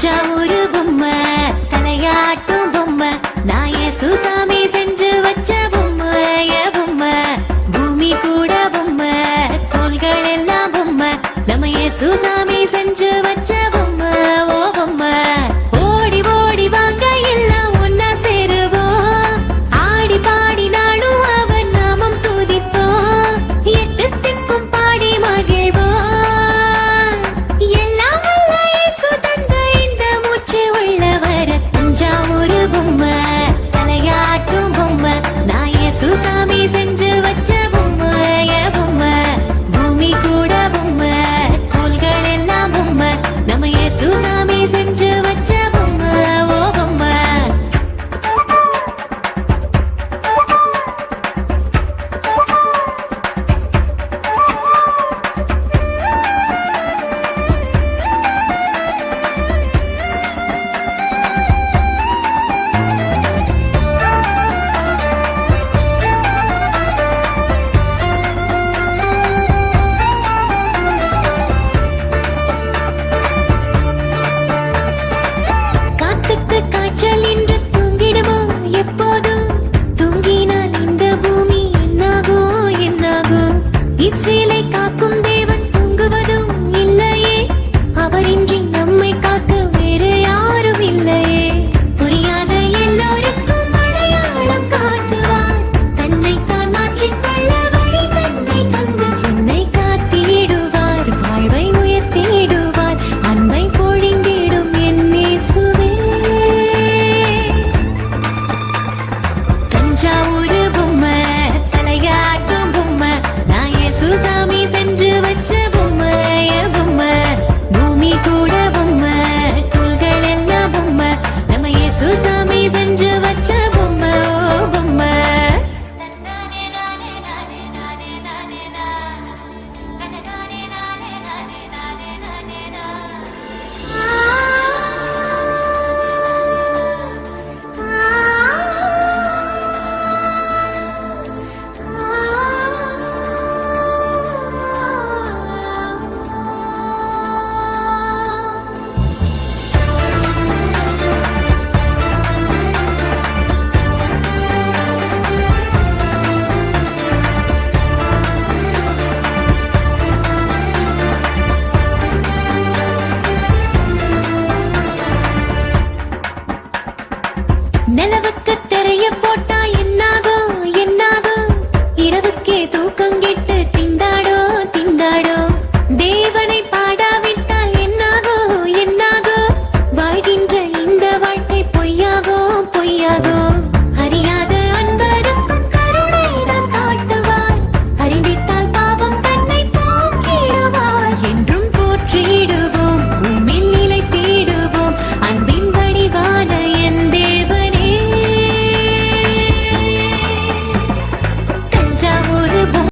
தஞ்சாவூர் பொம்மை தலையாட்டும் பொம்மை நான் சுசாமி செஞ்சு வச்ச பொம்மை பொம்மை பூமி கூட பொம்மை கோள்கள் எல்லாம் பொம்மை நம்ம சுசாமி செஞ்சு வச்ச பொம்மை ஓ பொம்மை ஓடி ஓடி வாங்க எல்லாம் ஒன்னா சேருவோம் ஆடி பாடி நாளும் அவன் நாமம் துதிப்போம் எட்டு திக்கும் பாடி மகிழ்வோம் தஞ்சாவூர் பொம்மை தலையாட்டும் பொம்மை நான் சுசாமி செஞ்சு வச்ச பொம்மை பொம்மை பூமி கூட பொம்மை கோள்கள் எல்லாம் பொம்மை நம்ம சுசாமி செஞ்சு வச்ச பொம்மை ஓ பொம்மை காய்ச்சல் என்று தூங்கிடுமோ எப்போதும் தூங்கினால் இந்த பூமி என்னாகோ என்னாகோ இஸ்ரேலை காக்கும் தேவன் தூங்குவதும் இல்லையே அவரின்றி நம்மை காக்க வேறு யாரும் இல்லையே புரியாத எல்லோருக்கும் அடையாளம் காட்டுவார் தன்னை தான் மாற்றிக்கொள்ள வழி தன்னை தந்து என்னை காத்திடுவார் வாழ்வை உயர்த்திடுவார் அன்பை பொழிந்திடும் என் இயேசுவே தஞ்சாவூர் பொம்மை தலையாட்டும் பொம்மை நான் சுசாமி செஞ்சு வச்ச பொம்மை பொம்மை பூமி கூட பொம்மை கோள்கள் எல்லாம் பொம்மை நம்ம சுசாமி செஞ்சு வச்ச பொம்மை ஓ பொம்மை நிலவுக்கு திரைய போட்டா என்னாகும் என்னாகும் இரவுக்கே தூக்கம் கெட்டு திண்டாடோ திண்டாடோ